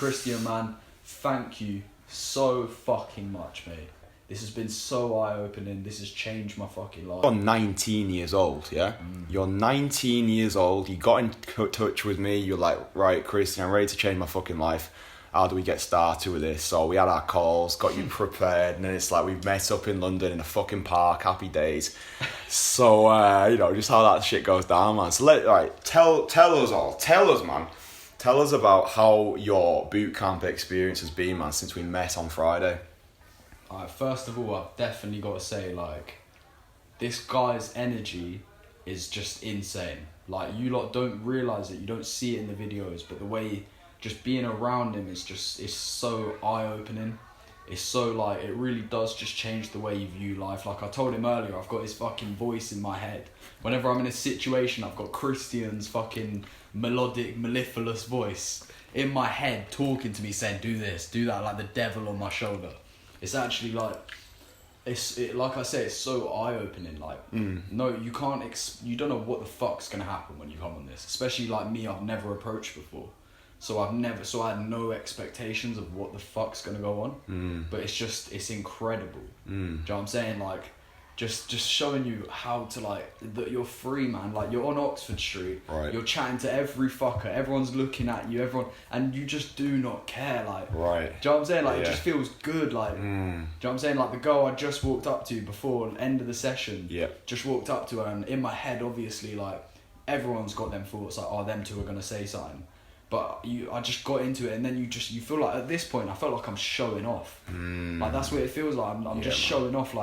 Kristian, man, thank you so fucking much, mate. This has been so eye-opening. This has changed my fucking life. You're 19 years old, yeah? You're 19 years old. You got in touch with me. You're like, right, Kristian, I'm ready to change my fucking life. How do we get started with this? So we had our calls, got you prepared, and then it's like we've met up in London in a fucking park, happy days. So, just how that shit goes down, man. So, tell us, man. Tell us about how your boot camp experience has been, man, since we met on Friday. Alright, first of all, I've definitely got to say, this guy's energy is just insane. You lot don't realise it, you don't see it in the videos, but the way just being around him is so eye-opening. It's so, it really does just change the way you view life. Like I told him earlier, I've got his fucking voice in my head. Whenever I'm in a situation, I've got Kristian's fucking melodic, mellifluous voice in my head talking to me, saying, do this, do that, like the devil on my shoulder. It's actually like I say, it's so eye-opening. No, you can't. You don't know what the fuck's gonna happen when you come on this. Especially like me, I've never approached before, so I had no expectations of what the fuck's gonna go on. But it's incredible. Do you know what I'm saying? Just showing you how to that you're free, man. You're on Oxford Street, right. You're chatting to every fucker, everyone's looking at you, and you just do not care, right. Do you know what I'm saying? Yeah. It just feels good, do you know what I'm saying? The girl I just walked up to before the end of the session, just walked up to her, and in my head, obviously, everyone's got them thoughts, them two are gonna say something. But I just got into it, and then you feel at this point, I felt like I'm showing off. That's what it feels like. I'm just showing off.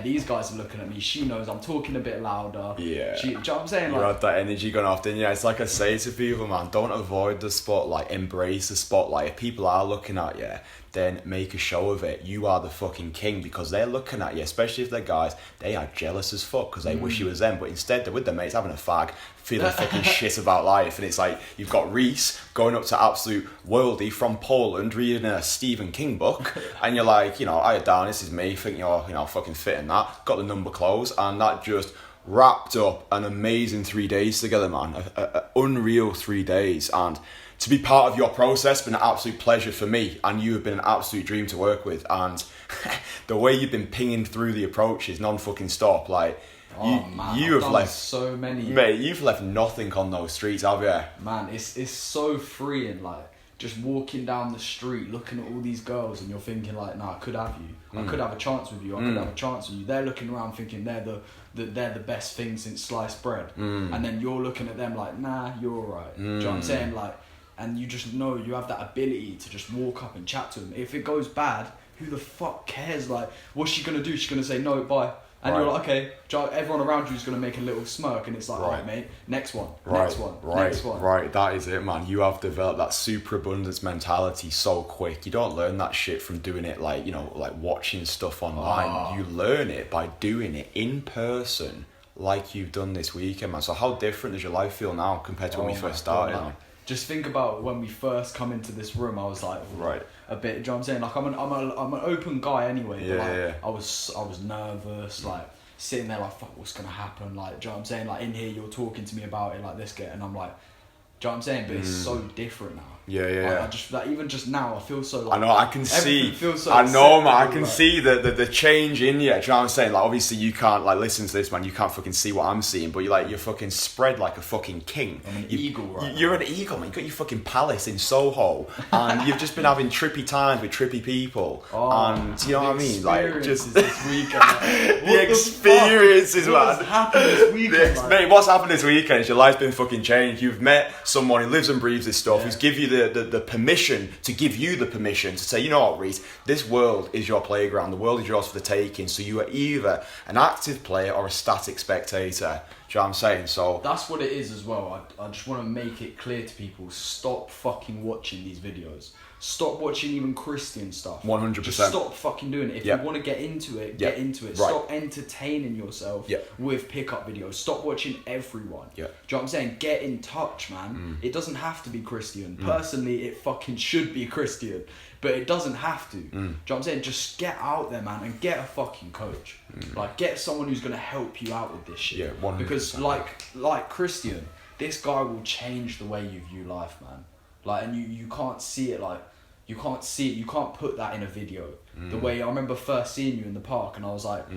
These guys are looking at me. She knows I'm talking a bit louder. Yeah. Do you know what I'm saying? You had that energy going off, didn't you? It's like I say to people, man, don't avoid the spotlight. Embrace the spotlight. If people are looking at you, then make a show of it. You are the fucking king, because they're looking at you, especially if they're guys. They are jealous as fuck because they wish you was them, but instead they're with their mates having a fag, feeling fucking shit about life. And it's like you've got Reece going up to absolute worldie from Poland reading a Stephen King book, and you're like, hiya Dan, this is me, think you're fucking fitting that, got the number clothes, and that just wrapped up an amazing 3 days together, man. A unreal 3 days. And to be part of your process has been an absolute pleasure for me, and you have been an absolute dream to work with. And the way you've been pinging through the approaches non-fucking stop, you have left so many. Mate, you've left nothing on those streets, have you? Man, it's so freeing, just walking down the street, looking at all these girls, and you're thinking nah, I could have you. I could have a chance with you. I could have a chance with you. They're looking around thinking they're the best thing since sliced bread. And then you're looking at them nah, you're alright. Do you know what I'm saying? And you just know you have that ability to just walk up and chat to them. If it goes bad, who the fuck cares? What's she gonna do? She's gonna say no, bye. And you're like, okay, everyone around you is going to make a little smirk, and it's like, alright, mate, next one, next one. Right, that is it, man. You have developed that superabundance mentality so quick. You don't learn that shit from doing it watching stuff online. You learn it by doing it in person, like you've done this weekend, man. So how different does your life feel now compared to when we first started? God, just think about when we first come into this room. I was right. A bit. Do you know what I'm saying? I'm an open guy anyway. Yeah. I was nervous. Sitting there fuck, what's gonna happen? Do you know what I'm saying? In here, you're talking to me about it this, and I'm like, do you know what I'm saying? But it's so different now. Yeah. I just even just now, I feel so I know, I can see. Feels so I know, man. I can see the change in you. Do you know what I'm saying? Obviously, you can't listen to this, man. You can't fucking see what I'm seeing, but you're fucking spread like a fucking king. I'm an eagle, right? You're an eagle, man. You got your fucking palace in Soho, and you've just been having trippy times with trippy people, and you know what I mean? Just this weekend. The experiences, man. What's happened this weekend? Mate, what's happened this weekend is your life's been fucking changed. You've met someone who lives and breathes this stuff, who's give you the permission to give you the permission to say, you know what, Reece, this world is your playground. The world is yours for the taking. So you are either an active player or a static spectator. Do you know what I'm saying? So that's what it is as well. I just want to make it clear to people: stop fucking watching these videos. Stop watching even Kristian stuff. 100%. Just stop fucking doing it. If you want to get into it, get into it. Right. Stop entertaining yourself with pickup videos. Stop watching everyone. Do you know what I'm saying? Get in touch, man. It doesn't have to be Kristian. Personally, it fucking should be Kristian. But it doesn't have to. Do you know what I'm saying? Just get out there, man, and get a fucking coach. Get someone who's going to help you out with this shit. Yeah, 100%. Because like Kristian, this guy will change the way you view life, man. And you can't see it you can't see it, you can't put that in a video. The way I remember first seeing you in the park, and I was like,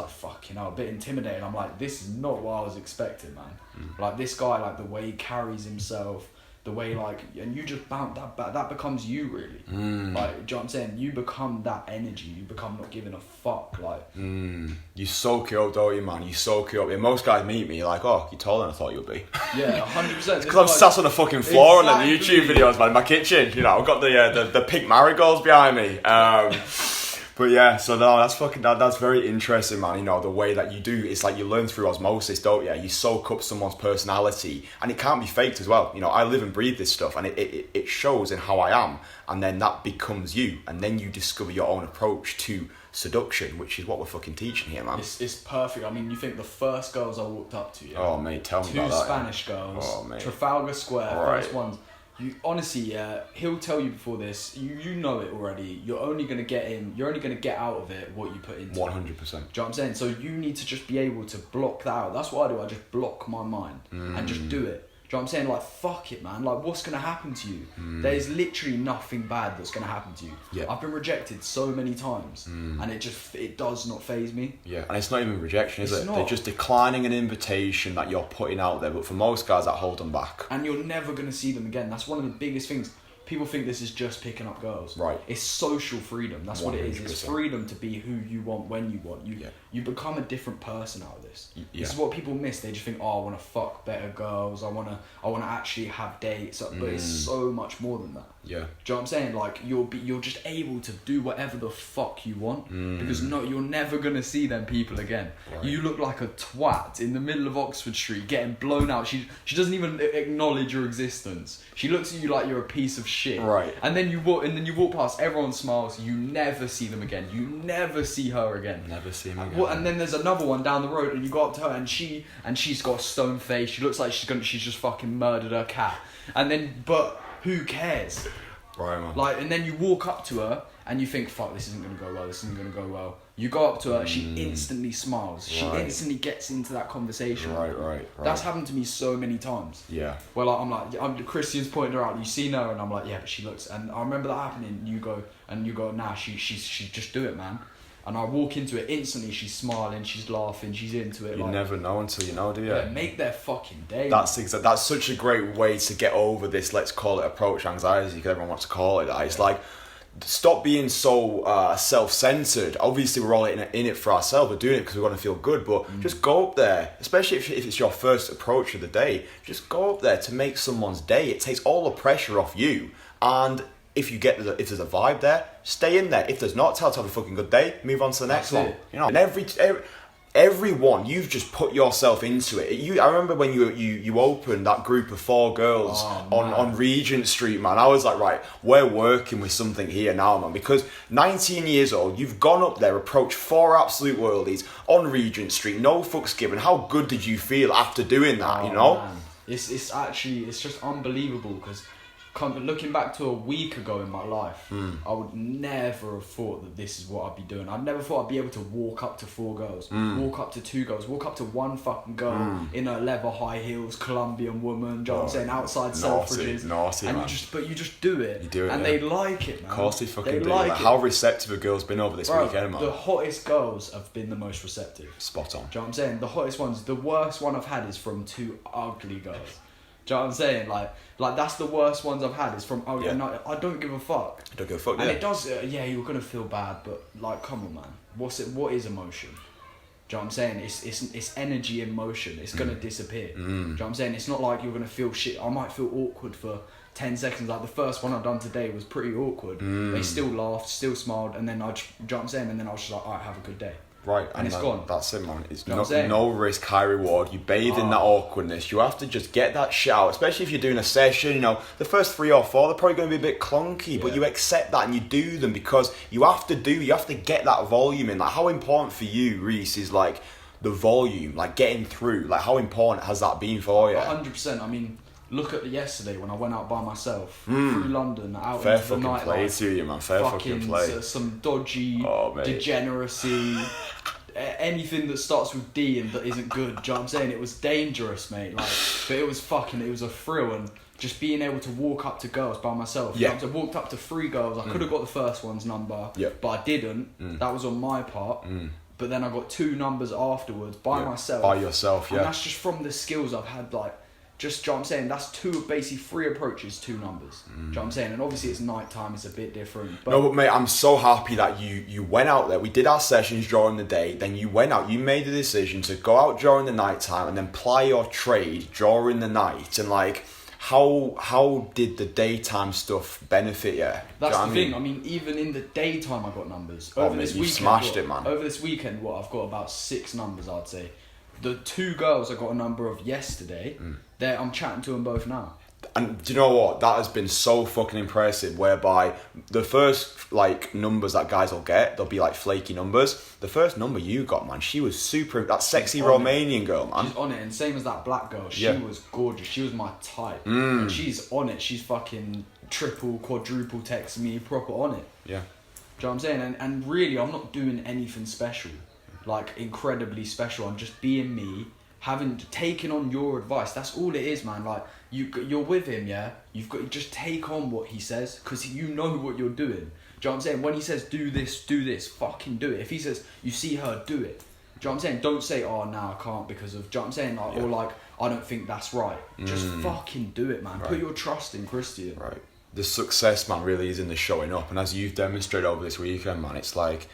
fucking hell, a bit intimidated. I'm like, this is not what I was expecting, man. Like, this guy, like, the way he carries himself, the way, like, and you just bounce that becomes you, really. Like, do you know what I'm saying? You become that energy. You become not giving a fuck, like. You soak it up, don't you, man? You soak it up. Yeah, most guys meet me, you're like, oh, you're taller than I thought you'd be. Yeah, 100%. Because I'm sat on the fucking floor on the YouTube videos, man, in my kitchen. You know, I've got the pink marigolds behind me. But yeah, so no, that's very interesting, man. You know, the way that you do, it's like you learn through osmosis, don't you? You soak up someone's personality, and it can't be faked as well. You know, I live and breathe this stuff, and it shows in how I am, and then that becomes you, and then you discover your own approach to seduction, which is what we're fucking teaching here, man. It's perfect. I mean, you think the first girls I walked up to, oh mate, tell me about that. 2 Spanish girls, oh, mate. Trafalgar Square, right. first ones. You honestly, yeah, he'll tell you before this. You know it already. You're only gonna get out of it what you put into. 100%. Do you know what I'm saying? So you need to just be able to block that out. That's what I do. I just block my mind and just do it. Do you know what I'm saying? Like, fuck it, man. Like, what's going to happen to you? There's literally nothing bad that's going to happen to you. Yeah. I've been rejected so many times, and it does not faze me. Yeah, and it's not even rejection, is It's it? not. They're just declining an invitation that you're putting out there, but for most guys, that hold them back. And you're never going to see them again. That's one of the biggest things. People think this is just picking up girls. Right. It's social freedom. That's what it is. It's 100%. freedom to be who you want when you want. You become a different person out of this. Yeah. This is what people miss. They just think, oh, I want to fuck better girls. I want to actually have dates. But it's so much more than that. Yeah. Do you know what I'm saying? Like, you're just able to do whatever the fuck you want because you're never gonna see them people again. Right. You look like a twat in the middle of Oxford Street getting blown out. She doesn't even acknowledge your existence. She looks at you like you're a piece of shit. Right. And then you walk past. Everyone smiles. You never see them again. You never see her again. Never see them again. Well, and then there's another one down the road, and you go up to her, and she's got a stone face. She looks like she's just fucking murdered her cat. And then, but who cares? Right, man. Like, and then you walk up to her and you think, fuck, this isn't gonna go well. This isn't gonna go well. You go up to her, she instantly smiles. She instantly gets into that conversation. Right. That's happened to me so many times. Yeah. Well, I'm Kristian's pointing her out. You see her, and I'm like, yeah, but she looks. And I remember that happening. You go, nah, she just do it, man. And I walk into it instantly. She's smiling, she's laughing, she's into it. You never know until you know, do you? Yeah, make their fucking day. That's such a great way to get over this. Let's call it approach anxiety, because everyone wants to call it that. It's like, stop being so self-centered. Obviously, we're all in it for ourselves. We're doing it because we want to feel good. But just go up there, especially if it's your first approach of the day. Just go up there to make someone's day. It takes all the pressure off you. And if there's a vibe there, stay in there. If there's not, tell her to have a fucking good day. Move on to the next one. You know, and everyone, you've just put yourself into it. I remember when you opened that group of 4 girls on Regent Street, man. I was like, right, we're working with something here now, man. Because 19 years old, you've gone up there, approached 4 absolute worldies on Regent Street, no fucks given. How good did you feel after doing that? You know, man. It's just unbelievable because. Looking back to a week ago in my life, I would never have thought that this is what I'd be doing. I never thought I'd be able to walk up to 4 girls, walk up to 2 girls, walk up to 1 fucking girl in her leather high heels, Colombian woman, do you know what I'm saying, outside Selfridges. Naughty, and man. you just do it. You do it, and they like it, man. Of course they fucking do. Like it. How receptive a girl's been over this weekend, man. The hottest girls have been the most receptive. Spot on. Do you know what I'm saying? The hottest ones, the worst one I've had is from 2 ugly girls. Do you know what I'm saying? Like that's the worst ones I've had is from. Oh yeah, no, I don't give a fuck. I don't give a fuck. And it does. You're gonna feel bad, but like, come on, man. What is emotion? Do you know what I'm saying? It's energy in motion. It's gonna disappear. Do you know what I'm saying? It's not like you're gonna feel shit. I might feel awkward for 10 seconds. Like the first one I've done today was pretty awkward. They still laughed, still smiled, and then do you know what I'm saying? And then I was just like, alright, have a good day. Right, and it's gone. That's it, man. It's no risk, high reward. You bathe in that awkwardness. You have to just get that shit out, especially if you're doing a session. You know, the first 3 or 4, they're probably going to be a bit clunky, but you accept that and you do them because you have to get that volume in. Like, how important for you, Reece, is like the volume, like getting through. Like, how important has that been for you? 100%. I mean, look at yesterday when I went out by myself through London, out Fair into the night. Fair fucking play to you, man. Fair fucking play. Some dodgy degeneracy, anything that starts with D and that isn't good. Do you know what I'm saying? It was dangerous, mate. Like, but it was a thrill. And do you know just being able to walk up to girls by myself. Yeah. I walked up to 3 girls. I could have got the first one's number, but I didn't. That was on my part. But then I got 2 numbers afterwards by myself. By yourself, And that's just from the skills I've had, like, just, do you know what I'm saying? That's basically 3 approaches, 2 numbers. Do you know what I'm saying? And obviously it's night time, it's a bit different. But no, but mate, I'm so happy that you went out there. We did our sessions during the day, then you went out, you made the decision to go out during the night time and then ply your trade during the night. And like, how did the daytime stuff benefit you? That's the thing. I mean, even in the daytime, I got numbers. Over this weekend, smashed it, man. Over this weekend, I've got about 6 numbers, I'd say. The 2 girls I got a number of yesterday, I'm chatting to them both now. And do you know what? That has been so fucking impressive, whereby the first, like, numbers that guys will get, they'll be, like, flaky numbers. The first number you got, man, she was super... That sexy Romanian girl, man. She's on it, and same as that black girl. She was gorgeous. She was my type. And she's on it. She's fucking triple, quadruple text me, proper on it. Yeah. Do you know what I'm saying? And really, I'm not doing anything special. Like, incredibly special. I'm just being me, taken on your advice. That's all it is, man. Like, you're with him, yeah? You've got to just take on what he says, because you know what you're doing. Do you know what I'm saying? When he says, do this, fucking do it. If he says, you see her, do it. Do you know what I'm saying? Don't say, oh, no, I can't because of... Do you know what I'm saying? Like, or like, I don't think that's right. Just fucking do it, man. Right. Put your trust in Kristian. Right. The success, man, really is in the showing up. And as you've demonstrated over this weekend, man, it's like...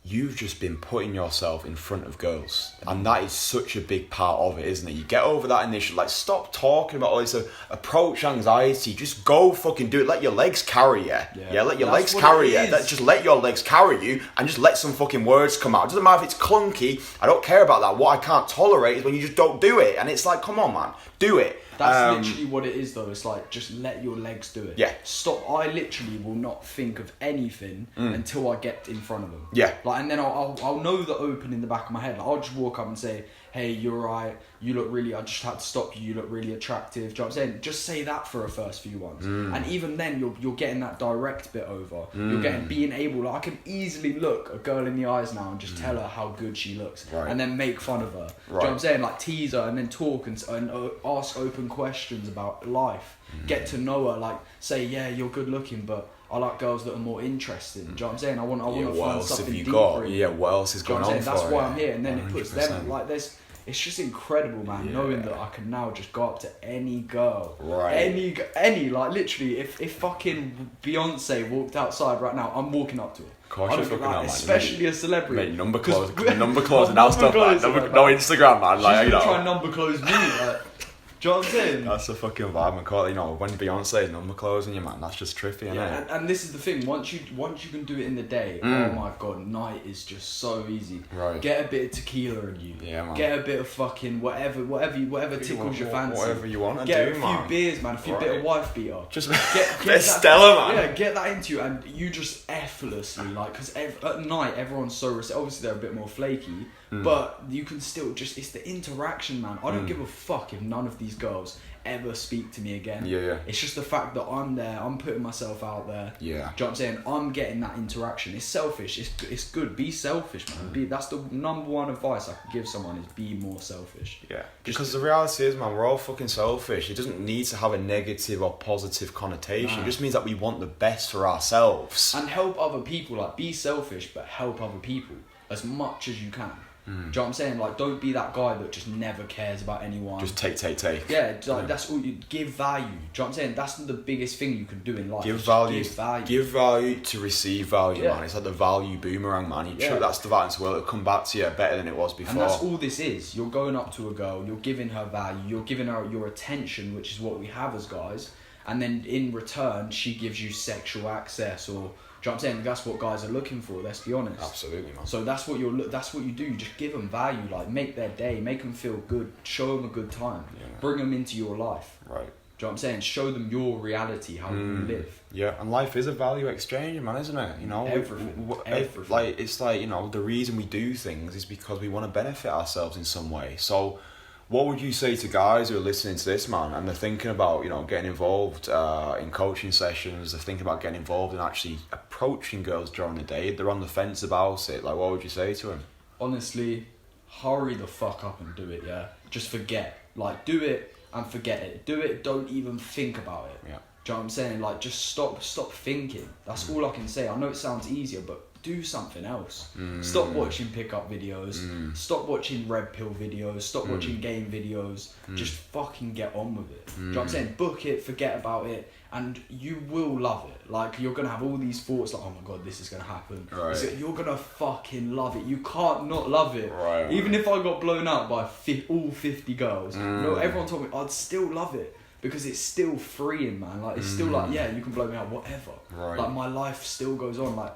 You've just been putting yourself in front of girls. And that is such a big part of it, isn't it? You get over that initial, like, stop talking about all this approach anxiety. Just go fucking do it. Let your legs carry you. Yeah, let your legs carry you. Just let your legs carry you and just let some fucking words come out. It doesn't matter if it's clunky. I don't care about that. What I can't tolerate is when you just don't do it. And it's like, come on, man. Do it. That's literally what it is, though. It's like, just let your legs do it. Yeah. Stop. I literally will not think of anything until I get in front of them. Yeah. Like, and then I'll know the open in the back of my head. Like, I'll just walk up and say, hey, you're right. You look really... I just had to stop you. You look really attractive. Do you know what I'm saying? Just say that for a first few ones. And even then, you're getting that direct bit over. You're getting... Being able... Like, I can easily look a girl in the eyes now and just tell her how good she looks. Right. And then make fun of her. Right. Do you know what I'm saying? Like, tease her and then talk and ask open questions about life. Get to know her. Like, say, yeah, you're good looking, but... I like girls that are more interested. Do you know what I'm saying? I want to find something deeper. What else is going on for That's why I'm here. Yeah. And then 100%. It puts them, like, it's just incredible, man, knowing that I can now just go up to any girl. Right. Any, like, literally, if fucking Beyonce walked outside right now, I'm walking up to her. Of course you're fucking on, man. Especially a celebrity. Mate, number close and now stuff, man. No Instagram, man. Like, she's gonna try and number close me, like... Do you know what I'm saying? That's the fucking vibe, man. You know, when Beyonce's number closing you, man, that's just trippy, isn't it? And this is the thing. Once you can do it in the day, oh my god, night is just so easy. Right. Get a bit of tequila in you. Yeah, man. Get a bit of fucking whatever tickles your fancy. Whatever you want to do, man. Get a few beers, man. A few bit of wife beater. Just get Stella, man. Yeah, get that into you, and you just effortlessly, like, because at night everyone's so obviously they're a bit more flaky, but you can still just, it's the interaction, man. I don't give a fuck if none of these girls ever speak to me again. Yeah. It's just the fact that I'm there, I'm putting myself out there. Yeah. Do you know what I'm saying? I'm getting that interaction. It's selfish. It's good. Be selfish, man. That's the number one advice I could give someone is be more selfish. Yeah. Because the reality is, man, we're all fucking selfish. It doesn't need to have a negative or positive connotation. It just means that we want the best for ourselves. And help other people. Like, be selfish, but help other people as much as you can. Do you know what I'm saying? Like, don't be that guy that just never cares about anyone. Just take. Yeah, like, that's all you give value. Do you know what I'm saying? That's the biggest thing you can do in life. Give value to receive value, man. It's like the value boomerang, man. That's the value, so it'll come back to you better than it was before. And that's all this is. You're going up to a girl, you're giving her value, you're giving her your attention, which is what we have as guys, and then in return, she gives you sexual access or... Do you know what I'm saying? That's what guys are looking for, let's be honest. Absolutely, man. So that's what you do. You just give them value, like, make their day, make them feel good, show them a good time, bring them into your life. Right. Do you know what I'm saying? Show them your reality, how you live. Yeah, and life is a value exchange, man, isn't it? You know, everything. Like, it's like, you know, the reason we do things is because we want to benefit ourselves in some way. So, what would you say to guys who are listening to this, man, and they're thinking about, you know, getting involved in coaching sessions, they're thinking about getting involved in actually approaching girls during the day, they're on the fence about it, like, what would you say to them? Honestly, hurry the fuck up and do it, yeah? Just forget. Like, do it and forget it. Do it, don't even think about it. Yeah. Do you know what I'm saying? Like, just stop thinking. That's all I can say. I know it sounds easier, but do something else. Stop watching pickup videos. Stop watching red pill videos. Stop watching game videos. Just fucking get on with it. Do you know what I'm saying? Book it, forget about it, and you will love it. Like, you're gonna have all these thoughts like, oh my god, this is gonna happen. Right. You're gonna fucking love it. You can't not love it. Right. Even if I got blown out by all 50 girls, no, everyone told me I'd still love it. Because it's still freeing, man. Like, it's still like, yeah, you can blow me out, whatever. Right. Like, my life still goes on. Like,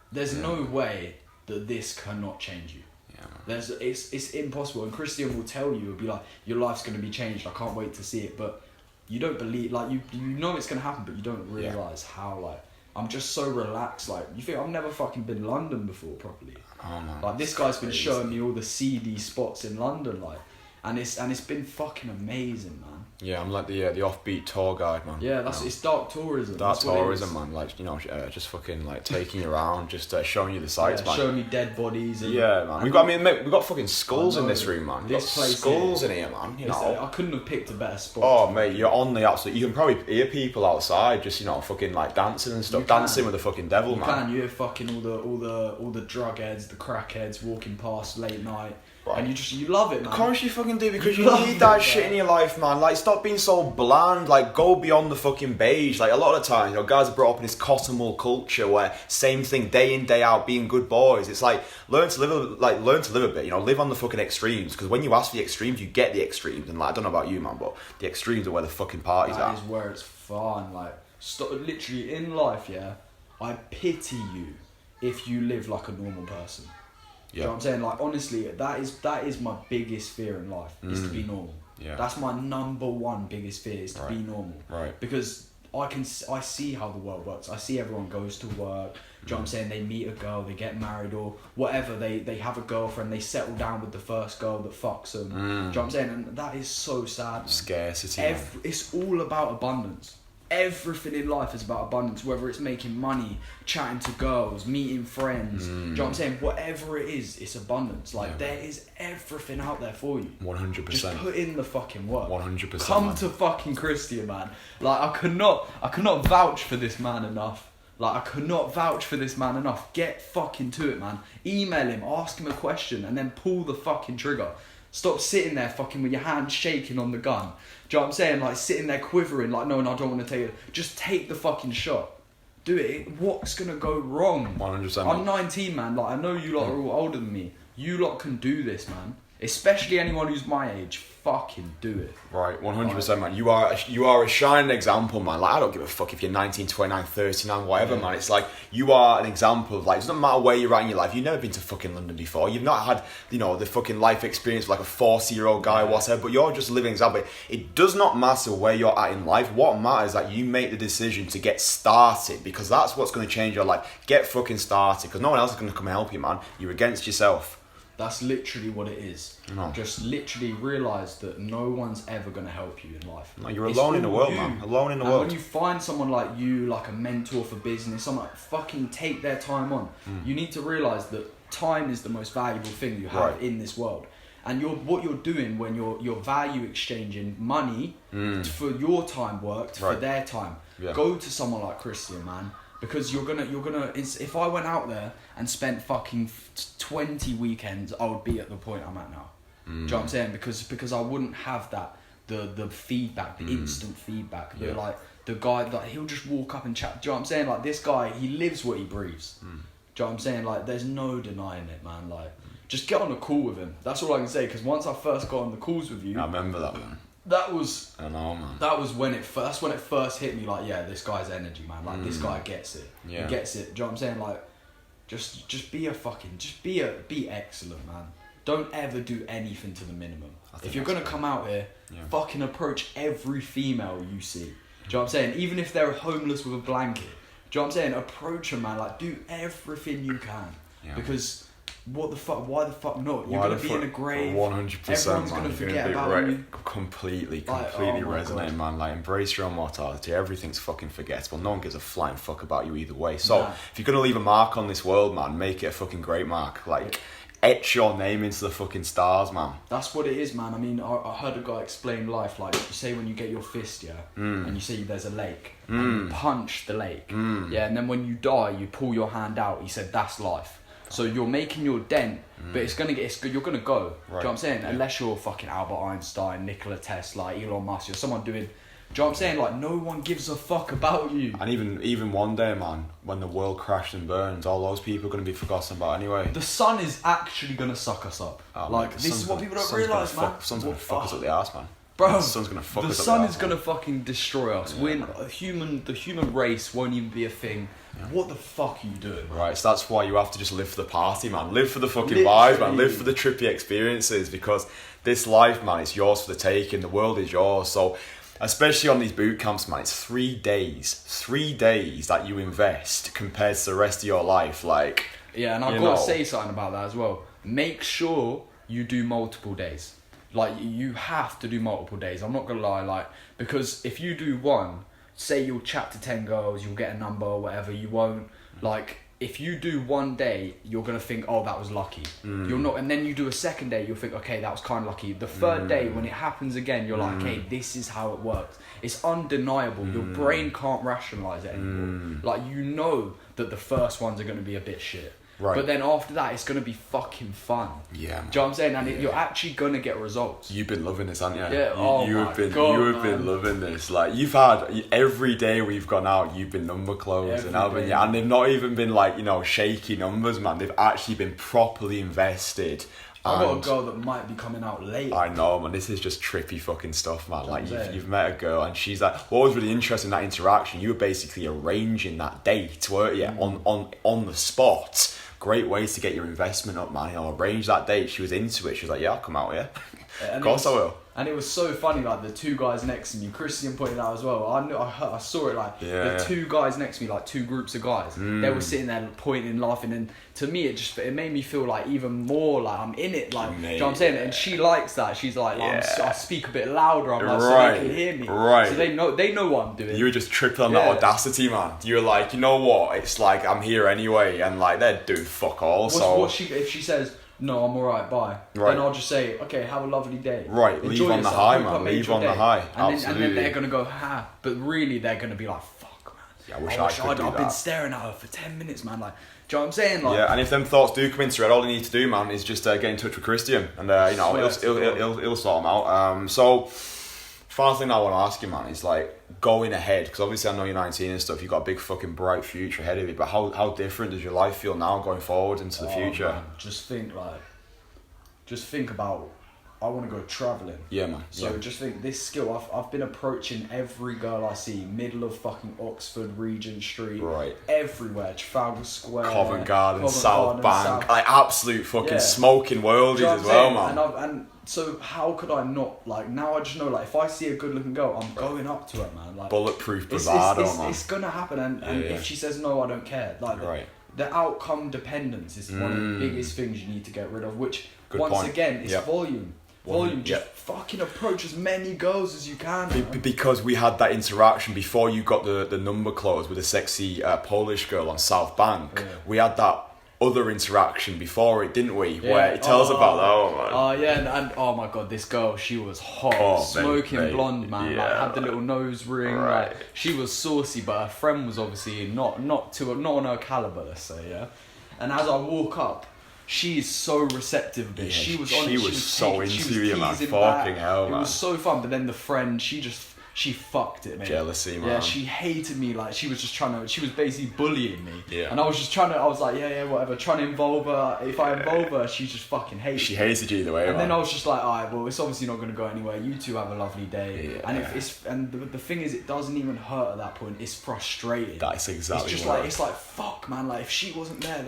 there's no way that this cannot change you. Yeah. It's impossible. And Kristian will tell you, he'll be like, your life's going to be changed. I can't wait to see it. But you don't believe, like, you know it's going to happen, but you don't realise how, like, I'm just so relaxed. Like, you think I've never fucking been London before properly. Oh, man. Like, this guy's been showing me all the seedy spots in London, like, and it's been fucking amazing, man. Yeah, I'm like the offbeat tour guide, man. Yeah, it's dark tourism. Dark tourism, man. Like, you know, just fucking like taking you around, just showing you the sights, man. Showing you dead bodies. And, yeah, man. We've got fucking skulls in this room, man. This place skulls in here, man. You know. I couldn't have picked a better spot. Oh, mate, you're on the absolute. You can probably hear people outside, just, you know, fucking like dancing and stuff, dancing with the fucking devil, man. You hear fucking all the drug heads, the crack heads walking past late night. Right. And you love it, man. Of course you fucking do, because you need that shit in your life, man. Like, stop being so bland. Like, go beyond the fucking beige. Like, a lot of the time, you know, guys are brought up in this cotton wool culture where same thing day in, day out, being good boys. It's like, learn to live a bit, you know, live on the fucking extremes. Because when you ask for the extremes, you get the extremes. And, like, I don't know about you, man, but the extremes are where the fucking party's at. That is where it's fun. Like, literally, in life, yeah, I pity you if you live like a normal person. Yeah. You know what I'm saying? Like, honestly, that is my biggest fear in life, is to be normal. Yeah. That's my number one biggest fear, is to be normal. Right. Because I see how the world works. I see everyone goes to work. Do you know what I'm saying? They meet a girl, they get married or whatever. They have a girlfriend, they settle down with the first girl that fucks them. Do you know what I'm saying? And that is so sad, man. Scarcity. It's all about abundance. Everything in life is about abundance, whether it's making money, chatting to girls, meeting friends. Do you know what I'm saying? Whatever it is, it's abundance. Like, there is everything out there for you. 100%. Just put in the fucking work. 100%. Come to fucking Kristian, man. Like, I could not vouch for this man enough. Like, I could not vouch for this man enough. Get fucking to it, man. Email him, ask him a question, and then pull the fucking trigger. Stop sitting there fucking with your hand shaking on the gun. Do you know what I'm saying? Like, sitting there quivering, like, no, I don't want to take it. Just take the fucking shot. Do it. What's going to go wrong? 100%. I'm 19, man. Like, I know you lot are all older than me. You lot can do this, man. Especially anyone who's my age. Fucking do it. Right, 100%, man. You are a shining example, man. Like, I don't give a fuck if you're 19, 29, 39, whatever, man. It's like, you are an example of, like, it doesn't matter where you're at in your life. You've never been to fucking London before. You've not had, you know, the fucking life experience of like a 40-year-old guy or whatever, but you're just a living example. It does not matter where you're at in life. What matters is that you make the decision to get started, because that's what's going to change your life. Get fucking started, because no one else is going to come and help you, man. You're against yourself. That's literally what it is. No. Just literally realise that no one's ever going to help you in life. No, you're alone in the world, man. Alone in the world. And when you find someone like you, like a mentor for business, someone like, fucking take their time on. You need to realise that time is the most valuable thing you have in this world. And what you're doing when you're value exchanging money for your time worked for their time. Yeah. Go to someone like Kristian, man. Because you're gonna. If I went out there and spent fucking 20 weekends, I would be at the point I'm at now. Do you know what I'm saying? Because I wouldn't have that the feedback, the instant feedback. Yeah. Like the guy that he'll just walk up and chat. Do you know what I'm saying? Like, this guy, he lives what he breathes. Do you know what I'm saying? Like, there's no denying it, man. Like, just get on a call with him. That's all I can say. Because once I first got on the calls with you, I remember that one. That was. I know, man. That was when it first hit me. Like, yeah, this guy's energy, man. Like, this guy gets it. Yeah. He gets it. Do you know what I'm saying? Like, just be excellent, man. Don't ever do anything to the minimum. If you're gonna come out here, fucking approach every female you see. Do you know what I'm saying? Even if they're homeless with a blanket. Do you know what I'm saying? Approach them, man. Like, do everything you can. Yeah. Because what the fuck? Why the fuck not? You're gonna be in a grave. 100%. Everyone's gonna forget about you. Completely resonate, man. Like, embrace your own mortality. Everything's fucking forgettable. No one gives a flying fuck about you either way. So if you're gonna leave a mark on this world, man, make it a fucking great mark. Like, etch your name into the fucking stars, man. That's what it is, man. I mean, I heard a guy explain life, like, you say when you get your fist, and you see there's a lake, and you punch the lake, and then when you die, you pull your hand out. He said, that's life. So you're making your dent, but you're gonna go. Right. Do you know what I'm saying? Yeah. Unless you're fucking Albert Einstein, Nikola Tesla, Elon Musk, you're someone doing... Do you know what I'm saying? Like, no one gives a fuck about you. And even one day, man, when the world crashes and burns, all those people are going to be forgotten about anyway. The sun is actually going to suck us up. Oh, like, this is what people don't realise, man. The sun's going to fuck us up the arse, man. Bro, the sun's going to fuck us up the sun is going to fucking destroy us. Yeah. The human race won't even be a thing. Yeah. What the fuck are you doing? Right, so that's why you have to just live for the party, man. Live for the fucking vibes, man. Live for the trippy experiences, because this life, man, it's yours for the taking. The world is yours. So... especially on these boot camps, man, it's 3 days. 3 days that you invest compared to the rest of your life, like... Yeah, and I've got to say something about that as well. Make sure you do multiple days. Like, you have to do multiple days. I'm not going to lie, like... because if you do one, say you'll chat to 10 girls, you'll get a number or whatever, you won't... like... if you do one day, you're going to think, oh, that was lucky. You're not, and then you do a second day, you'll think, okay, that was kind of lucky. The third day, when it happens again, you're like, okay, this is how it works. It's undeniable. Your brain can't rationalise it anymore. Like, you know that the first ones are going to be a bit shit. Right. But then after that, it's going to be fucking fun. Yeah, man. Do you know what I'm saying? And you're actually going to get results. You've been loving this, haven't you? Yeah, you have been loving this. Like, you've had, every day we've gone out, you've been number closed. And they've not even been like, you know, shaky numbers, man. They've actually been properly invested. I've got a girl that might be coming out later. I know, man. This is just trippy fucking stuff, man. Like, you've met a girl and she's like... what was really interesting in that interaction, you were basically arranging that date, weren't you? On the spot. Great ways to get your investment up, man. You know, arrange that date. She was into it. She was like, yeah, I'll come out, yeah. Of course I will. And it was so funny, like, the 2 guys next to me, Kristian pointed out as well, I saw it, like, the 2 guys next to me, like, 2 groups of guys, they were sitting there pointing, laughing, and to me, it made me feel, like, even more, like, I'm in it, like, do you know what I'm saying? And she likes that. She's like, I speak a bit louder, I'm like, so they can hear me. Right. So they know what I'm doing. You were just tripping on that audacity, man. You were like, you know what, it's like, I'm here anyway, and, like, they're doing fuck all, if she says... no, I'm alright, bye. Then I'll just say, okay, have a lovely day. Right, leave on the high, man. Leave on the high. Absolutely. And then they're going to go, ha. But really, they're going to be like, fuck, man. Yeah, I wish I could do that. I've been staring at her for 10 minutes, man. Like, do you know what I'm saying? Like, yeah, and if them thoughts do come into your head, all you need to do, man, is just get in touch with Kristian. And, you know, he'll sort them out. So, final thing I want to ask you, man, is like, going ahead, because obviously I know you're 19 and stuff, you've got a big fucking bright future ahead of you, but how different does your life feel now going forward into the future? Man, just think about, I want to go travelling. Yeah, man. So just think, this skill, I've been approaching every girl I see, middle of fucking Oxford, Regent Street, everywhere, Trafalgar Square, Covent Garden, South Bank, like absolute fucking smoking worldies as well, man. And so how could I not, like, now I just know, like, if I see a good looking girl, I'm going up to her, man. Like, bulletproof bravado, man. It's gonna happen, and if she says no, I don't care. Like, the outcome dependence is one of the biggest things you need to get rid of, which, again, is volume. Volume, just fucking approach as many girls as you can. Because we had that interaction before you got the number closed with a sexy Polish girl on South Bank. Yeah. We had that other interaction before it, didn't we? Yeah. Where it tells about that, man. Oh yeah, and oh my god, this girl, she was hot, smoking blonde, man. Yeah. Like, had the little nose ring. Right. Like, she was saucy, but her friend was obviously not on her caliber, let's say, yeah. And as I walk up, she's so receptive, bitch. Yeah, she was so into you, man. Fucking hell, man. It was so fun, but then the friend, she fucked it, man. Jealousy, man. Yeah, she hated me. Like, she was basically bullying me. Yeah. And I was like, yeah, whatever. Trying to involve her. If I involve her, she just fucking hates me. She hated you either way, and then I was just like, alright, well, it's obviously not going to go anywhere. You two have a lovely day. Yeah. And the thing is, it doesn't even hurt at that point. It's frustrating. That's exactly it's just like, it's like, fuck, man. Like, if she wasn't there,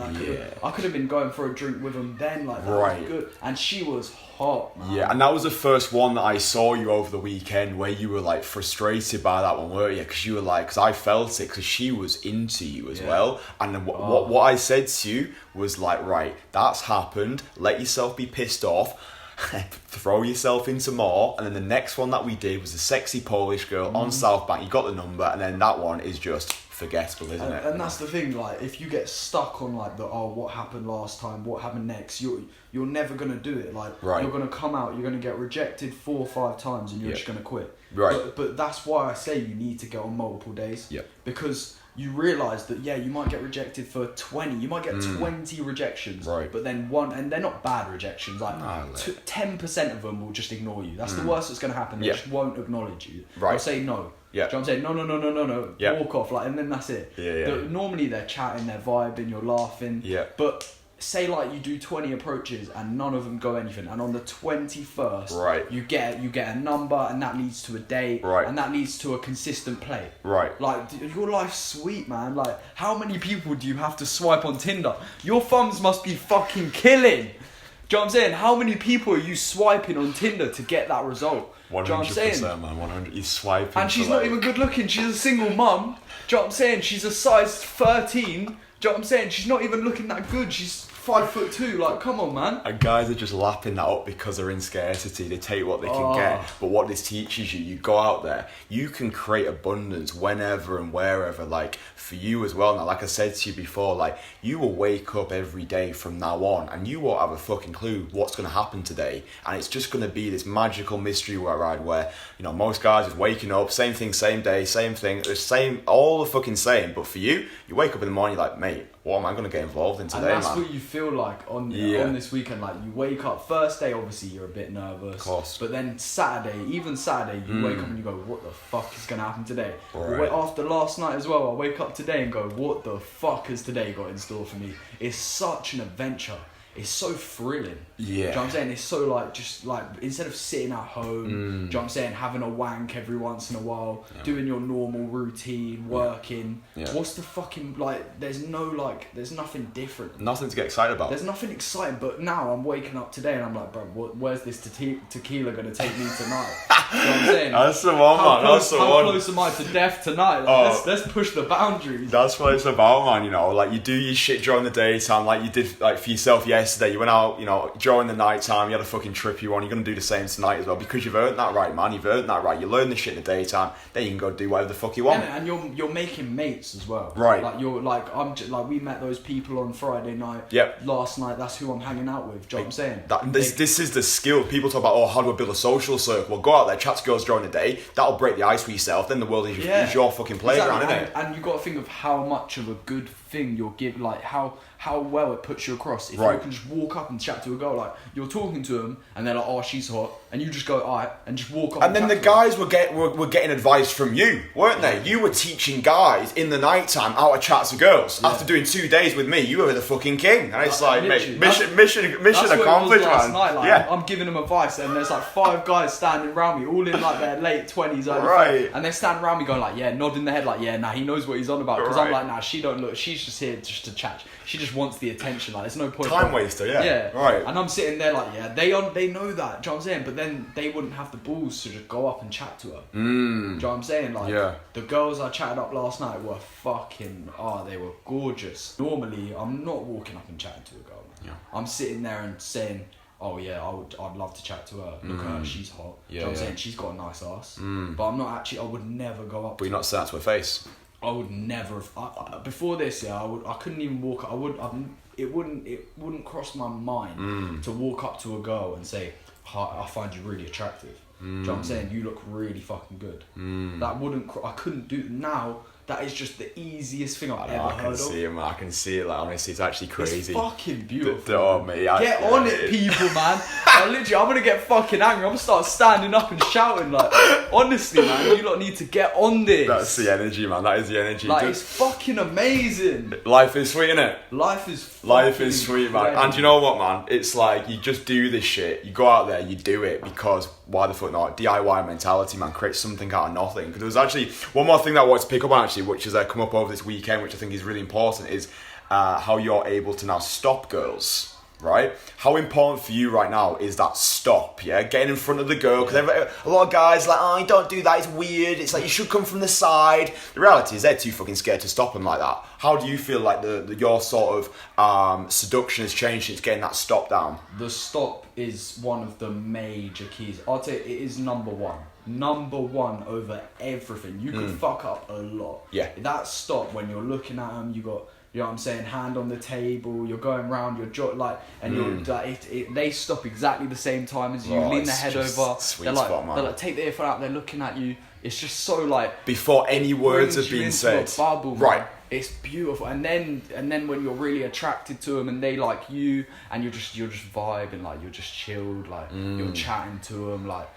I could have been going for a drink with him then. Like, that was good. And she was hot, man. Yeah, and that was the first one that I saw you over the weekend where you were like frustrated by that one, weren't you? Because you were like, because I felt it, because she was into you as well. And what I said to you was like, right, that's happened. Let yourself be pissed off. Throw yourself into more. And then the next one that we did was a sexy Polish girl on South Bank. You got the number, and then that one is just forgettable, isn't it? And that's the thing, like, if you get stuck on like what happened last time, what happened next, you're never gonna do it. Like, you're gonna come out, you're gonna get rejected 4 or 5 times, and you're just gonna quit. Right. But that's why I say you need to get on multiple days. Yeah. Because you realise that you might get rejected for 20, you might get 20 rejections. Right. But then and they're not bad rejections. Like 10% of them will just ignore you. That's the worst that's gonna happen. They just won't acknowledge you. Right. They'll say no. Yeah. Do you know what I'm saying? No. Yeah. Walk off, like, and then that's it. Yeah. Normally they're chatting, they're vibing, you're laughing. Yeah. But say like you do 20 approaches and none of them go anything, and on the 21st, you get a number, and that leads to a date, and that leads to a consistent play. Right. Like, your life's sweet, man. Like, how many people do you have to swipe on Tinder? Your thumbs must be fucking killing. Do you know what I'm saying? How many people are you swiping on Tinder to get that result? 100%, do you know what I'm saying? Man. 100. He's swiping. And she's not even good looking. She's a single mum. Do you know what I'm saying? She's a size 13. Do you know what I'm saying? She's not even looking that good. She's 5'2". Like, come on, man. And guys are just lapping that up because they're in scarcity. They take what they can get. But what this teaches you, you go out there, you can create abundance whenever and wherever. Like, for you as well. Now, like I said to you before, like, you will wake up every day from now on, and you won't have a fucking clue what's going to happen today. And it's just going to be this magical mystery ride where, you know, most guys is waking up, same thing, same day, same thing, the same, all the fucking same. But for you, you wake up in the morning, you're like, mate, what am I going to get involved in today, man? And that's man? what you feel like on this weekend. Like, you wake up, first day, obviously, you're a bit nervous. Of course. But then Saturday, you wake up and you go, what the fuck is going to happen today? Right. After last night as well, I wake up today and go, what the fuck has today got in store for me? It's such an adventure. It's so thrilling. Yeah. Do you know what I'm saying? It's so like, just like, instead of sitting at home, do you know what I'm saying, having a wank every once in a while, doing your normal routine, working, what's the fucking, like, there's nothing different. Nothing to get excited about. There's nothing exciting, but now I'm waking up today and I'm like, bro, where's this tequila going to take me tonight? You know what I'm saying? That's the one, man. That's the one. How close am I to death tonight? Like, let's push the boundaries. That's what it's about, man. You know, like, you do your shit during the daytime, like you did, like, for yourself yesterday. You went out, you know, during the night time, you had a fucking trip you on. You're going to do the same tonight as well, because you've earned that right, man. You've earned that right. You learn the shit in the daytime, then you can go do whatever the fuck you want. Yeah, and you're making mates as well. Right. Like, you're like, we met those people on Friday night. Yep. Last night, that's who I'm hanging out with. Do you know what I'm saying? This is the skill. People talk about, how do I build a social circle? Well, go out there, chat to girls during the day. That'll break the ice for yourself. Then the world is your fucking playground, isn't it? And you got to think of how much of a good thing you'll give, like how well it puts you across. If you can just walk up and chat to a girl, like, you're talking to them and they're like, oh, she's hot, and you just go, alright, and just walk up. And then the guys were getting advice from you, weren't they? You were teaching guys in the night time how to chat to girls. After doing 2 days with me, you were the fucking king. And it's like, mate, mission accomplished, man. Night, like, I'm giving them advice, and there's like 5 guys standing around me, all in like their late 20s, and they're standing around me going like, nodding their head like, he knows what he's on about. Because I'm like, nah, she don't look, she's just here just to chat. She just wants the attention. Like, there's no point. Time waster, yeah. Right. And I'm sitting there like, they know that. Do you know what I'm saying? But then they wouldn't have the balls to just go up and chat to her. Do you know what I'm saying? Like, the girls I chatted up last night were fucking, they were gorgeous. Normally, I'm not walking up and chatting to a girl. Yeah. I'm sitting there and saying, I'd love to chat to her. Look at her, she's hot. Do you know what I'm saying? She's got a nice ass. But I'm not actually, I would never go up. But you're not saying that to her face. I would never have, before this, I couldn't even walk. It wouldn't cross my mind to walk up to a girl and say, "Hi, I find you really attractive." Do you know what I'm saying? You look really fucking good. I couldn't do now. That is just the easiest thing I've ever heard of. I can see it. Like, honestly, it's actually crazy. It's fucking beautiful. Get on it, people, man. I'm gonna get fucking angry. I'm gonna start standing up and shouting. Like, honestly, man, you lot need to get on this. That's the energy, man. That is the energy. Like, it's fucking amazing. Life is sweet, innit? Life is sweet, man. And you know what, man? It's like, you just do this shit. You go out there, you do it, because why the fuck not? DIY mentality, man. Create something out of nothing. Because there was actually one more thing that I wanted to pick up on, actually, which has come up over this weekend, which I think is really important, is how you're able to now stop girls. Right? How important for you right now is that stop, getting in front of the girl, because a lot of guys are like, don't do that, it's weird, it's like, you should come from the side. The reality is they're too fucking scared to stop them like that. How do you feel like your sort of seduction has changed since getting that stop down? The stop is one of the major keys. I'd say it is number one. number one over everything. You could fuck up a lot. Yeah. That stop when you're looking at them, you got, you know what I'm saying, hand on the table, you're going round your jaw, like, and you're like, they stop exactly the same time as you, lean their head over, sweet they're like, spot, man. they're like, take the earphone out, they're looking at you. It's just so like, before any words have you been into said. a bubble, man. Right. It's beautiful, and then when you're really attracted to them and they like you, and you're just vibing, like you're just chilled, like you're chatting to them, like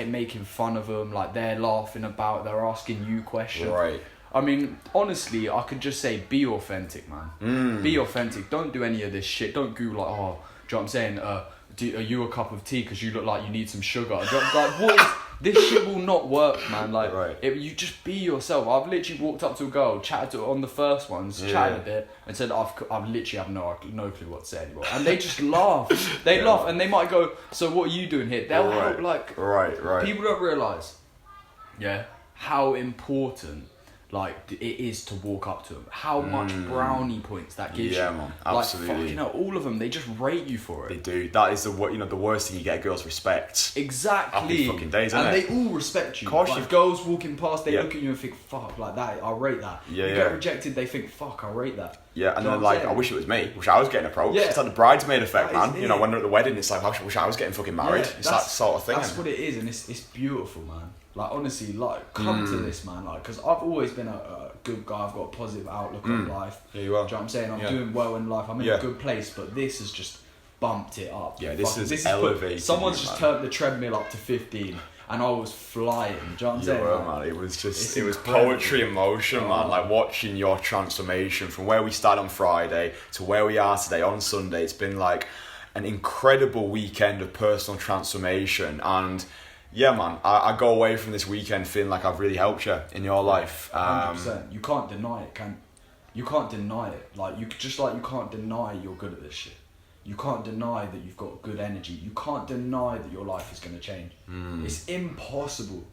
making fun of them, like they're laughing about, they're asking you questions. Right. I mean, honestly, I could just say be authentic, man. Be authentic. Don't do any of this shit. Don't go like, oh, do you know what I'm saying? Are you a cup of tea because you look like you need some sugar? Like, what is... This shit will not work, man. Like, you just be yourself. I've literally walked up to a girl, chatted to her on the first ones, chatted a bit, and said, I've literally have no clue what to say anymore. And they just laugh. They laugh, and they might go, so what are you doing here? They'll help, like... Right. People don't realise, how important... like it is to walk up to them, how much brownie points that gives you. Man, absolutely. Like, fucking hell, all of them, they just rate you for it. They do. That is the worst thing, you get a girl's respect. Exactly. Happy fucking days, isn't and it? they all respect you. Of course, like, girls walking past, they look at you and think, fuck, like that, I rate that. Yeah, you get rejected, they think, fuck, I rate that. Yeah, and then like, I wish it was me. Wish I was getting approached. Yeah. It's like the bridesmaid effect, That man. is You know, it. when they're at the wedding, it's like, I wish I was getting fucking married. It's that sort of thing. That's what it is, and it's beautiful, man. Like, honestly, like, come to this, man. Like, because I've always been a good guy. I've got a positive outlook on life. Yeah, you are. Do you know what I'm saying? I'm doing well in life. I'm in a good place, but this has just bumped it up. Yeah, this is elevated. Someone's just turned the treadmill up to 15, and I was flying. Do you know what I'm saying? Yeah, man. It was just, it was incredible. poetry in motion, man. Like, watching your transformation from where we started on Friday to where we are today on Sunday. It's been like an incredible weekend of personal transformation, and yeah, man, I go away from this weekend feeling like I've really helped you in your life. 100%. You can't deny it, you can't deny it. Like, you can't deny you're good at this shit. You can't deny that you've got good energy. You can't deny that your life is going to change. It's impossible.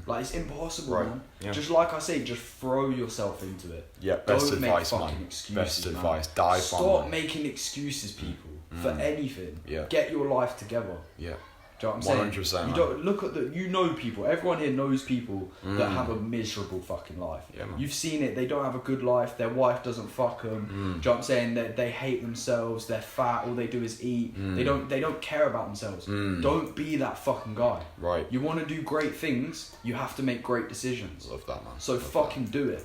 Like, it's impossible, man. Yeah. Just like I say, just throw yourself into it. Yeah, best advice, man. Excuses, best man. advice. Dive on. Stop making excuses, people, for anything. Yeah. Get your life together. Yeah. Do you know what I'm 100%, saying? You man. don't look at you know people. Everyone here knows people that have a miserable fucking life. Yeah, man. You've seen it. They don't have a good life. Their wife doesn't fuck them. Do you know what I'm saying? They hate themselves. They're fat. All they do is eat. They don't care about themselves. Don't be that fucking guy. Right. You want to do great things. You have to make great decisions. Love that, man. So fucking do it.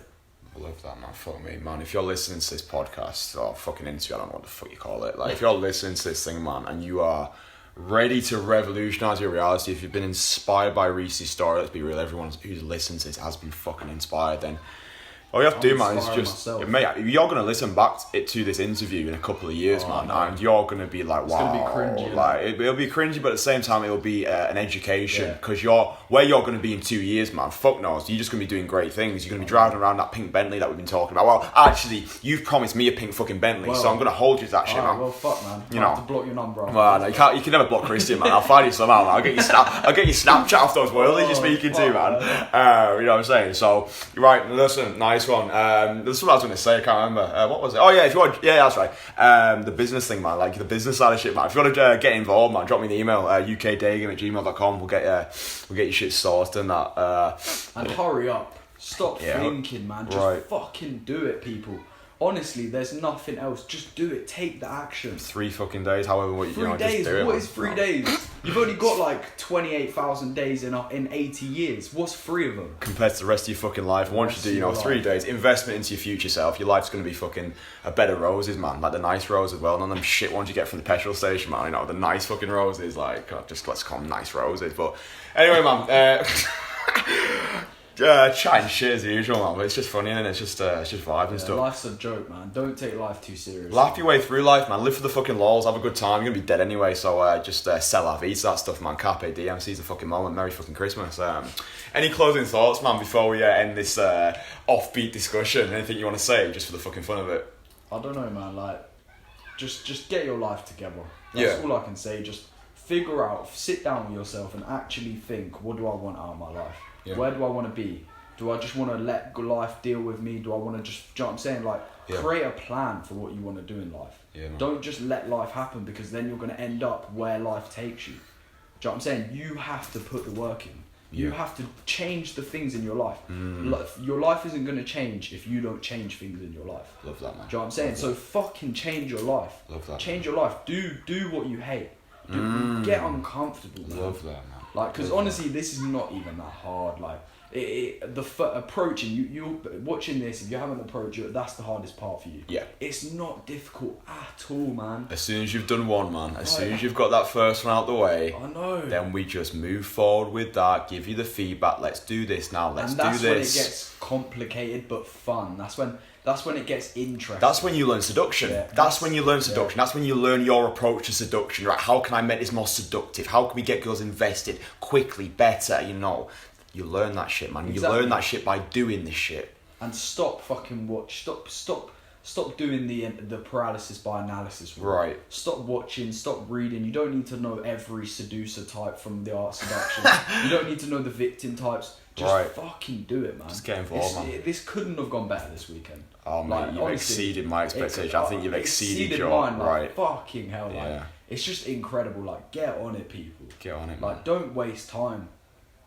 I love that, man. Fuck me, man. If you're listening to this podcast or fucking interview, I don't know what the fuck you call it. Like, if you're listening to this thing, man, and you are ready to revolutionise your reality, if you've been inspired by Reece's story, let's be real, everyone who's listened to this has been fucking inspired, then all you have to do, man, is just, mate, you're going to listen back to this interview in a couple of years, man, and you're going to be like, wow. It's going to be cringy. Like, it'll be cringy, but at the same time, it'll be an education, because where you're going to be in 2 years, man, fuck knows, you're just going to be doing great things. You're going to be driving around that pink Bentley that we've been talking about. Well, actually, you've promised me a pink fucking Bentley, so I'm going to hold you to that shit, man. Well, fuck, man. You know, have to block your number off. Well, no, you can never block Kristian, man. I'll find you somehow, man. I'll get your Snapchat off those worldies you're speaking to, man. You know what I'm saying? So, right, listen, nice one. There's something I was going to say, I can't remember. What was it? Oh, yeah, if you want, yeah, that's right. The business thing, man, like the business side of shit, man. If you want to get involved, man, drop me an email, ukdagan@gmail.com. We'll get your shit sorted and that. And hurry up. Stop thinking, man. Just fucking do it, people. Honestly, there's nothing else. Just do it. Take the action. 3 fucking days, however, what you 3 know, days. just do it. What is 3 days? You've only got like 28,000 days in 80 years. What's 3 of them? Compared to the rest of your fucking life, once you do, 3 days, investment into your future self, your life's going to be fucking a bed of roses, man. Like the nice roses as well. None of them shit ones you get from the petrol station, man. You know, the nice fucking roses, like, God, just let's call them nice roses. But anyway, man, chatting shit as usual, man, but it's just funny, and it's just vibe and stuff. Life's a joke, man. Don't take life too seriously. Laugh your way through life, man. Live for the fucking lols. Have a good time. You're gonna be dead anyway, so just sell la vida, that stuff, man. Carpe diem. Seize the fucking moment. Merry fucking Christmas. Any closing thoughts, man, before we end this offbeat discussion? Anything you want to say, just for the fucking fun of it? I don't know, man. Like, just get your life together. That's all I can say. Just figure out, sit down with yourself, and actually think, what do I want out of my life? Yeah. Where do I want to be? Do I just want to let life deal with me? Do I want to just, do you know what I'm saying? Like, create a plan for what you want to do in life. Yeah, no. Don't just let life happen, because then you're going to end up where life takes you. Do you know what I'm saying? You have to put the work in. You have to change the things in your life. Your life isn't going to change if you don't change things in your life. Love that, man. Do you know what I'm saying? So fucking change your life. Love that. Change your life. Do what you hate. Get uncomfortable, man. Love that, man. Like, because honestly, this is not even that hard. Like, approaching, you watching this, if you haven't approached it, that's the hardest part for you. Yeah. It's not difficult at all, man. As soon as you've done one, man, as soon as you've got that first one out the way, I know. Then we just move forward with that, give you the feedback, let's do this now, let's do this. And that's when it gets complicated but fun. That's when it gets interesting. That's when you learn seduction. Yeah, that's when you learn seduction. That's when you learn your approach to seduction, right? How can I make this more seductive? How can we get girls invested quickly, better, you know? You learn that shit, man. Exactly. You learn that shit by doing this shit. And stop fucking watch. Stop doing the paralysis by analysis. Right. Stop watching. Stop reading. You don't need to know every seducer type from the art seduction. You don't need to know the victim types. Just fucking do it, man. Just get involved, man. This couldn't have gone better this weekend. Oh, mate, you've exceeded my expectations. I think you've exceeded your... mine, like, right. Fucking hell, like, it's just incredible. Like, get on it, people. Get on it, like, man. don't waste time.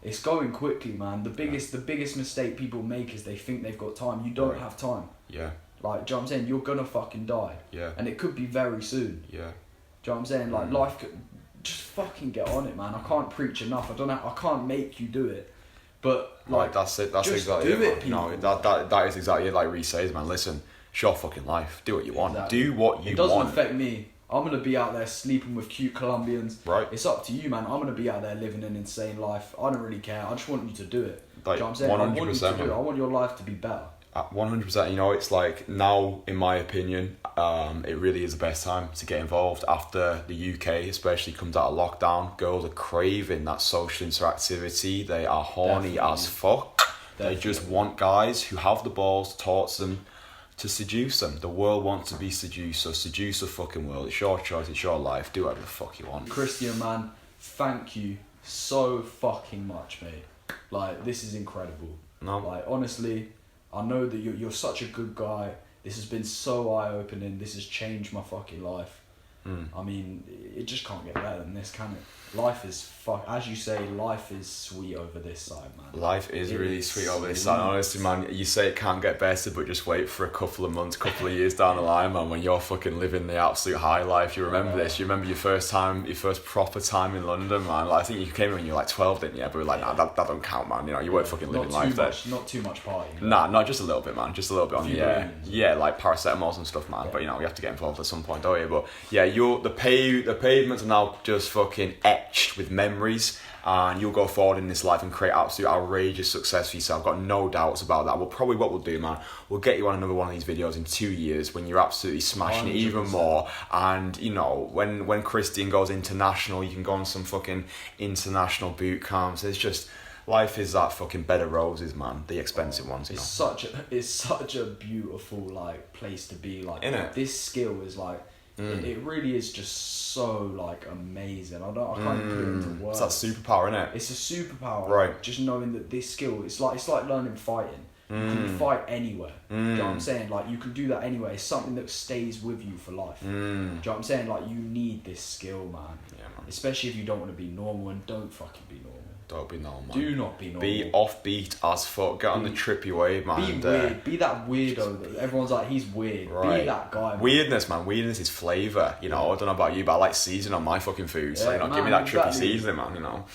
It's going quickly, man. The biggest mistake people make is they think they've got time. You don't have time. Yeah. Like, do you know what I'm saying? You're gonna fucking die. Yeah. And it could be very soon. Yeah. Do you know what I'm saying? Like, life could... Just fucking get on it, man. I can't preach enough. I can't make you do it. But, like... That's it. That's just exactly do it, it, man. No, that is exactly it. Like Reece says, man, listen, it's your fucking life. Do what you want. Exactly. Do what you want. It doesn't affect me. I'm going to be out there sleeping with cute Colombians. Right. It's up to you, man. I'm going to be out there living an insane life. I don't really care. I just want you to do it. Like, do you know what I'm saying? 100%, I want you to do it. man. I want your life to be better. 100%. You know, it's like now, in my opinion, it really is the best time to get involved after the UK, especially comes out of lockdown. Girls are craving that social interactivity. They are horny Definitely. as fuck. Definitely. They just want guys who have the balls to talk to them, to seduce them. The world wants to be seduced, so seduce the fucking world. It's your choice, it's your life. Do whatever the fuck you want. Kristian, man, thank you so fucking much, mate. Like, this is incredible. No. Like, honestly, I know that you're such a good guy. This has been so eye-opening. This has changed my fucking life. I mean, it just can't get better than this, can it? Life is as you say, life is sweet over this side, man. Life is really sweet over this side. Honestly, man, you say it can't get better, but just wait for a couple of months, couple of years down the line, man, when you're fucking living the absolute high life. You remember this. You remember your first proper time in London, man. Like, I think you came when you were like 12, didn't you? But we were like, nah, that don't count, man. You know, you weren't fucking living life there. Not too much partying. Nah, not just a little bit, man. Just a little bit on the air. Yeah, like paracetamols and stuff, man. Yeah. But you know, we have to get involved at some point, don't you? But yeah, the pavements are now just fucking etched with memories, and you'll go forward in this life and create absolute outrageous success for yourself. I've got no doubts about that. What we'll do, man, we'll get you on another one of these videos in 2 years when you're absolutely smashing 100%. It even more. And you know, when Kristian goes international, you can go on some fucking international boot camps. It's just, life is that fucking bed of roses, man. The expensive ones, you know. It's such a beautiful, like, place to be. Like, innit? This skill is like, it really is just so, like, amazing. I can't even put it into words. It's that superpower, innit? It's a superpower, right? Like, just knowing that this skill, it's like learning fighting. You can fight anywhere. Do you know what I'm saying? Like, you can do that anyway. It's something that stays with you for life. Do you know what I'm saying? Like, you need this skill, man. Yeah, man. Especially if you don't want to be normal, and don't fucking be normal. Don't be normal. Do not be normal. Be offbeat as fuck. Get on the trippy wave, man. Be weird. Be that weirdo that everyone's like, he's weird. Right. Be that guy, man. Weirdness, man. Weirdness is flavour. You know, I don't know about you, but I like seasoning on my fucking food. So, you know, give me that trippy seasoning, man, you know.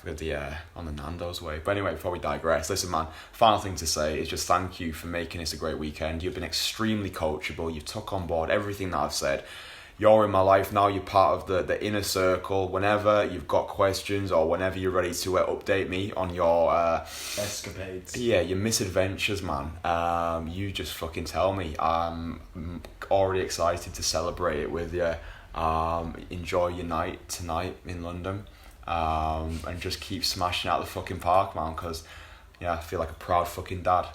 With the, on the Nando's way. But anyway, before we digress, listen, man, final thing to say is just thank you for making this a great weekend. You've been extremely coachable. You've took on board everything that I've said. You're in my life now. You're part of the inner circle. Whenever you've got questions or whenever you're ready to update me on your escapades, your misadventures, man, you just fucking tell me. I'm already excited to celebrate it with you. Enjoy your night tonight in London, and just keep smashing out the fucking park, man. Because I feel like a proud fucking dad.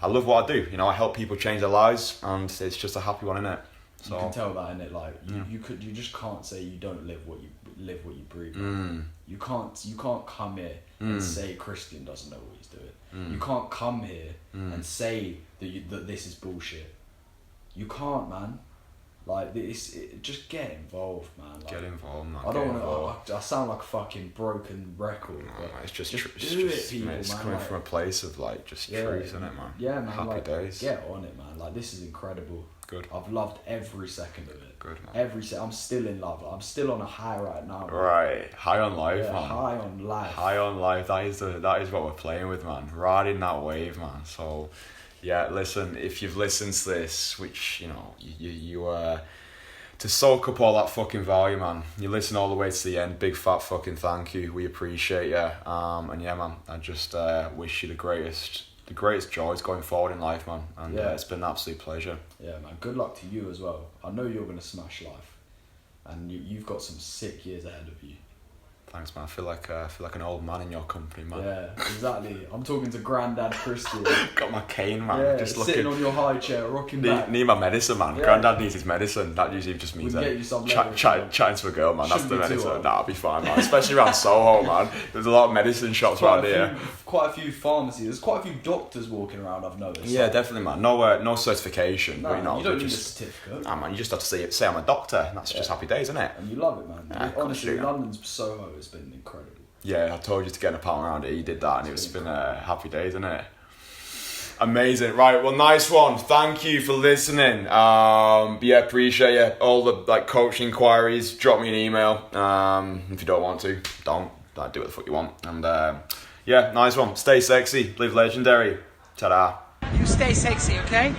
I love what I do. You know, I help people change their lives, and it's just a happy one, innit? So, you can tell that, innit? Like, you just can't say you don't live what you breathe. You can't come here and say Kristian doesn't know what he's doing. You can't come here and say that this is bullshit. You can't, man. Like just get involved, man. Like, Get involved, man. I don't want to. I sound like a fucking broken record. No, but man, it's just do it, people, mate, it's man. coming Like, from a place of like just truth, isn't it, man? Yeah, man. Happy like, days. Get on it, man. Like this is incredible. Good. I've loved every second of it. Good, man. I'm still in love. I'm still on a high right now. Man. Right, high on life, Yeah, man. high on life. High on life. That is what we're playing with, man. Riding that wave, man. So, yeah. Listen, if you've listened to this, which you know you to soak up all that fucking value, man. You listen all the way to the end. Big fat fucking thank you. We appreciate you. And yeah, man. I just wish you the greatest joys going forward in life, man. And it's been an absolute pleasure. Yeah, man. Good luck to you as well. I know you're gonna smash life, and you've got some sick years ahead of you. Thanks, man. I feel like an old man in your company, man. Yeah, exactly. I'm talking to Grandad Kristian. Got my cane, man. Yeah, just sitting looking. on your high chair, rocking back. Need my medicine, man. Yeah. Granddad needs his medicine. That usually just means Get you some chatting to a girl, man. That's Shouldn't the be too medicine. hard. Nah, I'll be fine, man. Especially around Soho, man. There's a lot of medicine shops around here. Quite a few pharmacies. There's quite a few doctors walking around. I've noticed. Yeah, definitely, man. No certification. No, but, you know, you don't need a just, certificate. man, you just have to say I'm a doctor. And that's just happy days, isn't it? And you love it, man. Yeah, Honestly, yeah. London's Soho has been incredible. Yeah, I told you to get an apartment around here. You did that, and it's been happy days, isn't it? Amazing. Right, well, nice one. Thank you for listening. Yeah, appreciate you. All the coaching inquiries, drop me an email. If you don't want to, don't. Do what the fuck you want. And yeah, nice one. Stay sexy. Live legendary. Ta-da. You stay sexy, okay?